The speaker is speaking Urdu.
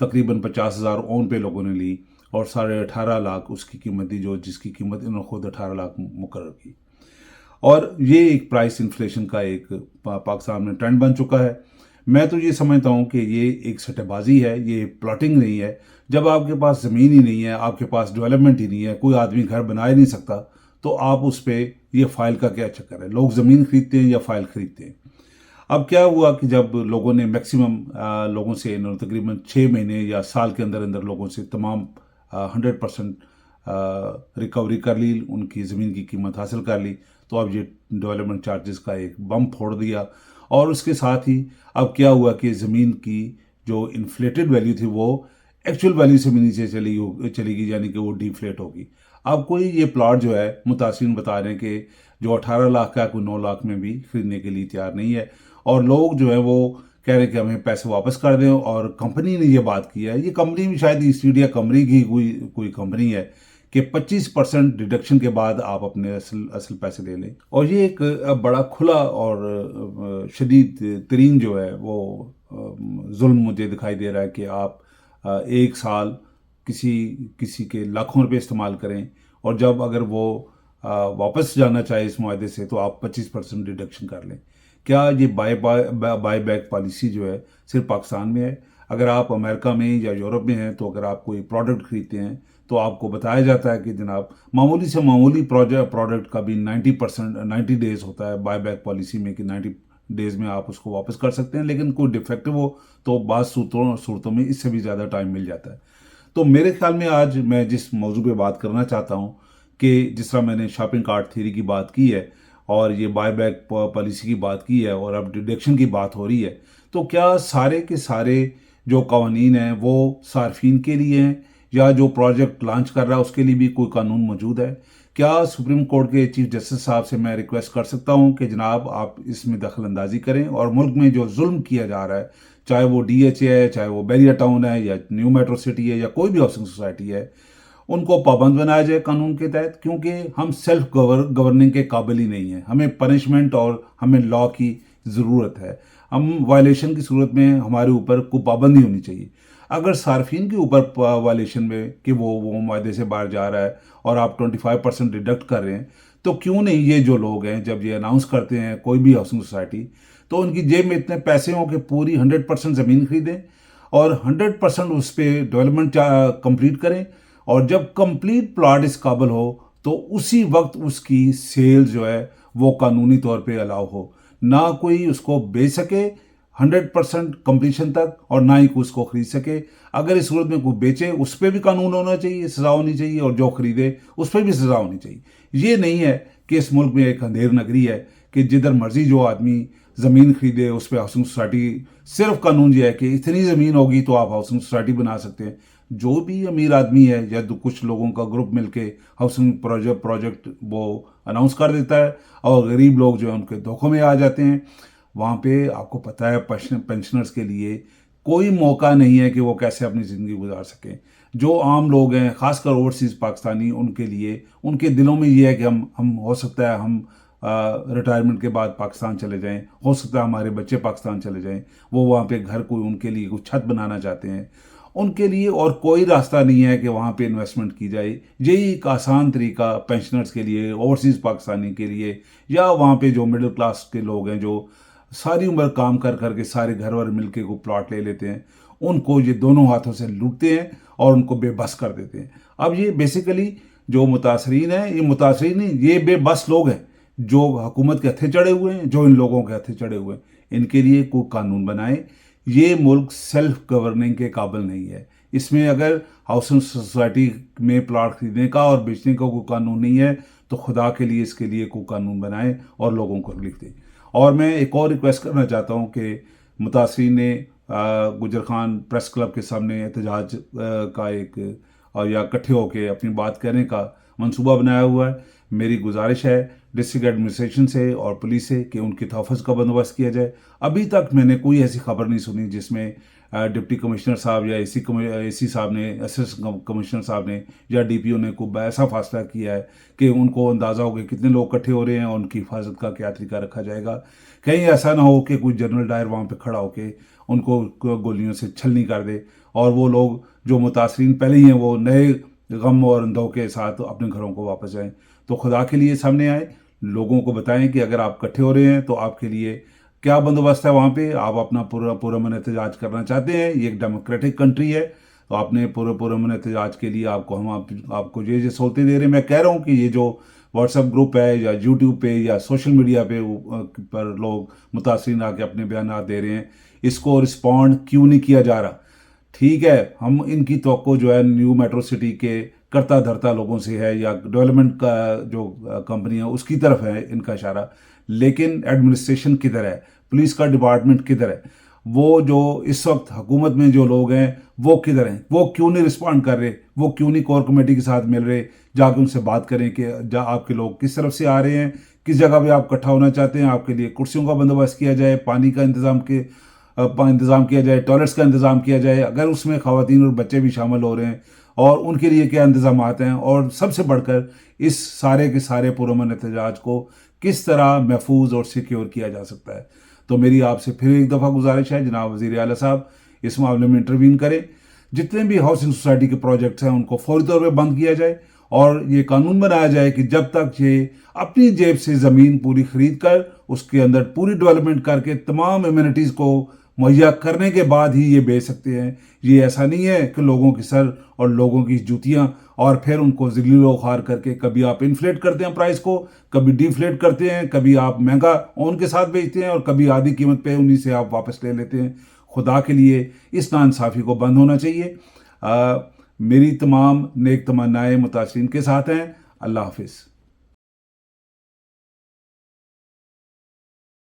تقریباً 50,000 اون پہ لوگوں نے لی اور 18.5 اس کی قیمت دی، جس کی قیمت انہوں نے خود 18 لاکھ مقرر کی. اور یہ ایک پرائس انفلیشن کا ایک پاکستان میں ٹرینڈ بن چکا ہے. میں تو یہ سمجھتا ہوں کہ یہ ایک سٹے بازی ہے، یہ پلاٹنگ نہیں ہے. جب آپ کے پاس زمین ہی نہیں ہے، آپ کے پاس ڈیولپمنٹ ہی نہیں ہے، کوئی آدمی گھر بنا ہی نہیں سکتا، تو آپ اس پہ یہ فائل کا کیا چکر ہے؟ لوگ زمین خریدتے ہیں یا فائل خریدتے ہیں. اب کیا ہوا کہ جب لوگوں نے میکسیمم لوگوں سے تقریباً 6 مہینے یا سال کے اندر اندر لوگوں سے تمام 100% ریکوری کر لی، ان کی زمین کی قیمت حاصل کر لی، تو اب یہ ڈیولپمنٹ چارجز کا ایک بم پھوڑ دیا. اور اس کے ساتھ ہی اب کیا ہوا کہ زمین کی جو انفلیٹڈ ویلیو تھی وہ ایکچوئل ویلیو سے بھی نیچے چلی گئی، یعنی کہ وہ ڈی فلیٹ ہوگی. اب کوئی یہ پلاٹ جو ہے متاثرین بتا رہے ہیں کہ جو 18 لاکھ کا کوئی 9 لاکھ میں بھی خریدنے کے لیے تیار نہیں ہے، اور لوگ جو ہے وہ کہہ رہے ہیں کہ ہمیں پیسے واپس کر دیں. اور کمپنی نے یہ بات کی ہے، یہ کمپنی بھی شاید ایسٹ انڈیا کمپنی کی کوئی کمپنی ہے، کہ 25% ڈیڈکشن کے بعد آپ اپنے اصل پیسے لے لیں. اور یہ ایک بڑا کھلا اور شدید ترین جو ہے وہ ظلم مجھے دکھائی دے رہا ہے کہ آپ ایک سال کسی کے لاکھوں روپے استعمال کریں، اور جب اگر وہ واپس جانا چاہے اس معاہدے سے تو آپ 25% ڈیڈکشن کر لیں. کیا یہ بائی بیک پالیسی جو ہے صرف پاکستان میں ہے؟ اگر آپ امریکہ میں یا یورپ میں ہیں تو اگر آپ کوئی پروڈکٹ خریدتے ہیں تو آپ کو بتایا جاتا ہے کہ جناب معمولی سے معمولی پروڈکٹ کا بھی 90 ڈیز ہوتا ہے بائی بیک پالیسی میں، کہ 90 ڈیز میں آپ اس کو واپس کر سکتے ہیں. لیکن کوئی ڈیفیکٹو ہو تو بعض صورتوں میں اس سے بھی زیادہ ٹائم مل جاتا ہے. تو میرے خیال میں آج میں جس موضوع پہ بات کرنا چاہتا ہوں، کہ جس طرح میں نے شاپنگ کارٹ تھیوری کی بات کی ہے اور یہ بائی بیک پالیسی کی بات کی ہے اور اب ڈیڈکشن کی بات ہو رہی ہے، تو کیا سارے کے سارے جو قوانین ہیں وہ صارفین کے لیے ہیں، یا جو پروجیکٹ لانچ کر رہا ہے اس کے لیے بھی کوئی قانون موجود ہے؟ کیا سپریم کورٹ کے چیف جسٹس صاحب سے میں ریکویسٹ کر سکتا ہوں کہ جناب آپ اس میں دخل اندازی کریں، اور ملک میں جو ظلم کیا جا رہا ہے، چاہے وہ ڈی ایچ اے ہے، چاہے وہ بیریا ٹاؤن ہے، یا نیو میٹرو سٹی ہے، یا کوئی بھی ہاؤسنگ سوسائٹی ہے، ان کو پابند بنایا جائے قانون کے تحت. کیونکہ ہم سیلف گورننگ کے قابل ہی نہیں ہیں، ہمیں پنشمنٹ اور ہمیں لا کی ضرورت ہے. ہم وائلیشن کی صورت میں ہمارے اوپر کوئی پابندی ہونی چاہیے. اگر صارفین کے اوپر وائلیشن میں کہ وہ معاہدے سے باہر جا رہا ہے اور آپ 25% ڈیڈکٹ کر رہے ہیں، تو کیوں نہیں یہ جو لوگ ہیں جب یہ اناؤنس کرتے ہیں کوئی بھی ہاؤسنگ سوسائٹی، تو ان کی جیب میں اتنے پیسے ہوں کہ پوری 100% زمین خریدیں اور 100% اس پہ ڈیولپمنٹ کمپلیٹ کریں، اور جب کمپلیٹ پلاٹ اس قابل ہو تو اسی وقت اس کی سیل جو ہے وہ قانونی طور پہ الاؤ ہو، نہ کوئی اس کو بیچ سکے 100% کمپلیشن تک، اور نہ ہی کوئی اس کو خرید سکے. اگر اس صورت میں کوئی بیچے اس پہ بھی قانون ہونا چاہیے، سزا ہونی چاہیے، اور جو خریدے اس پہ بھی سزا ہونی چاہیے. یہ نہیں ہے کہ اس ملک میں ایک اندھیر نگری ہے کہ جدھر مرضی جو آدمی زمین خریدے اس پہ ہاؤسنگ سوسائٹی. صرف قانون یہ ہے کہ اتنی زمین ہوگی تو آپ ہاؤسنگ سوسائٹی بنا سکتے ہیں. جو بھی امیر آدمی ہے یا کچھ لوگوں کا گروپ مل کے ہاؤسنگ پروجیکٹ وہ اناؤنس کر دیتا ہے، اور غریب لوگ جو ہیں ان کے دھوکوں میں آ جاتے ہیں. وہاں پہ آپ کو پتہ ہے پینشنرز کے لیے کوئی موقع نہیں ہے کہ وہ کیسے اپنی زندگی گزار سکیں. جو عام لوگ ہیں، خاص کر اوورسیز پاکستانی، ان کے لیے ان کے دلوں میں یہ ہے کہ ہم ہو سکتا ہے ہم ریٹائرمنٹ کے بعد پاکستان چلے جائیں، ہو سکتا ہے ہمارے بچے پاکستان چلے جائیں، وہ وہاں پہ گھر کوئی ان کے لیے کوئی چھت بنانا چاہتے ہیں. ان کے لیے اور کوئی راستہ نہیں ہے کہ وہاں پہ انویسٹمنٹ کی جائے. یہی ایک آسان طریقہ پینشنرز کے لیے، اوورسیز پاکستانی کے لیے، یا وہاں پہ جو مڈل کلاس کے لوگ ہیں جو ساری عمر کام کر کے سارے گھر ور مل کے کو پلاٹ لے لیتے ہیں، ان کو یہ دونوں ہاتھوں سے لوٹتے ہیں اور ان کو بے بس کر دیتے ہیں. اب یہ بیسیکلی جو متاثرین ہیں، یہ متاثرین نہیں، یہ بے بس لوگ ہیں جو حکومت کے ہتھے چڑھے ہوئے ہیں، جو ان لوگوں کے ہتھے چڑھے ہوئے ہیں. ان کے لیے کوئی قانون بنائے. یہ ملک سیلف گورننگ کے قابل نہیں ہے. اس میں اگر ہاؤسنگ سوسائٹی میں پلاٹ خریدنے کا اور بیچنے کا کوئی قانون نہیں ہے تو خدا کے لیے اس کے لیے کوئی قانون بنائے اور لوگوں کو لکھ دے. اور میں ایک اور ریکویسٹ کرنا چاہتا ہوں کہ متاثرین نے گجر خان پریس کلب کے سامنے احتجاج کا ایک یا اکٹھے ہو کے اپنی بات کہنے کا منصوبہ بنایا ہوا ہے. میری گزارش ہے ڈسٹرکٹ ایڈمنسٹریشن سے اور پولیس سے کہ ان کے تحفظ کا بندوبست کیا جائے. ابھی تک میں نے کوئی ایسی خبر نہیں سنی جس میں ڈپٹی کمشنر صاحب یا اے سی صاحب نے، اسسٹنٹ کمشنر صاحب نے یا ڈی پی او نے کوئی ایسا فاصلہ کیا ہے کہ ان کو اندازہ ہو کہ کتنے لوگ اکٹھے ہو رہے ہیں اور ان کی حفاظت کا کیا طریقہ رکھا جائے گا. کہیں ایسا نہ ہو کہ کوئی جنرل ڈائر وہاں پہ کھڑا ہو کے ان کو گولیوں سے چھلنی کر دے اور وہ لوگ جو متاثرین پہلے ہی ہیں وہ نئے غم اور اندوہ کے ساتھ اپنے گھروں کو واپس جائیں. تو خدا کے لیے سامنے آئے، لوگوں کو بتائیں کہ اگر آپ اکٹھے ہو رہے ہیں تو آپ کے لیے کیا بندوبست ہے وہاں پہ. آپ اپنا پرامن احتجاج کرنا چاہتے ہیں، یہ ایک ڈیموکریٹک کنٹری ہے، تو آپ نے پرامن احتجاج کے لیے ہم آپ کو یہ سہولتیں دے رہے ہیں. میں کہہ رہا ہوں کہ یہ جو واٹس ایپ گروپ ہے یا یوٹیوب پہ یا سوشل میڈیا پہ پر لوگ متاثرین آ کے اپنے بیانات دے رہے ہیں، اس کو رسپونڈ کیوں نہیں کیا جا رہا؟ ٹھیک ہے، ہم ان کی توقع جو ہے نیو میٹرو سٹی کے کرتا دھرتا لوگوں سے ہے یا ڈیولپمنٹ کا جو کمپنی ہے اس کی طرف ہے ان کا اشارہ، لیکن ایڈمنسٹریشن کدھر ہے؟ پولیس کا ڈپارٹمنٹ کدھر ہے؟ وہ جو اس وقت حکومت میں جو لوگ ہیں وہ کدھر ہیں؟ وہ کیوں نہیں رسپونڈ کر رہے؟ وہ کیوں نہیں کور کمیٹی کے ساتھ مل رہے؟ جا کے ان سے بات کریں کہ آپ کے لوگ کس طرف سے آ رہے ہیں، کس جگہ پہ آپ اکٹھا ہونا چاہتے ہیں، آپ کے لیے کرسیوں کا بندوبست کیا جائے، پانی کا انتظام کیا جائے، ٹوائلٹس کا انتظام کیا جائے، اگر اس میں خواتین اور بچے بھی شامل ہو رہے ہیں اور ان کے لیے کیا انتظامات ہیں، اور سب سے بڑھ کر اس سارے کے سارے پرامن احتجاج کو کس طرح محفوظ اور سیکیور کیا جا سکتا ہے. تو میری آپ سے پھر ایک دفعہ گزارش ہے جناب وزیر اعلیٰ صاحب، اس معاملے میں انٹروین کریں. جتنے بھی ہاؤسنگ سوسائٹی کے پروجیکٹس ہیں ان کو فوری طور پہ بند کیا جائے اور یہ قانون بنایا جائے کہ جب تک یہ اپنی جیب سے زمین پوری خرید کر اس کے اندر پوری ڈیولپمنٹ کر کے تمام ایمینٹیز کو مہیا کرنے کے بعد ہی یہ بیچ سکتے ہیں. یہ ایسا نہیں ہے کہ لوگوں کی سر اور لوگوں کی جوتیاں اور پھر ان کو ذلیل و خوار کر کے کبھی آپ انفلیٹ کرتے ہیں پرائز کو، کبھی ڈیفلیٹ کرتے ہیں، کبھی آپ مہنگا اون کے ساتھ بیچتے ہیں اور کبھی آدھی قیمت پہ انہی سے آپ واپس لے لیتے ہیں. خدا کے لیے اس ناانصافی کو بند ہونا چاہیے. میری تمام نیک تمنائیں متاثرین کے ساتھ ہیں. اللہ حافظ.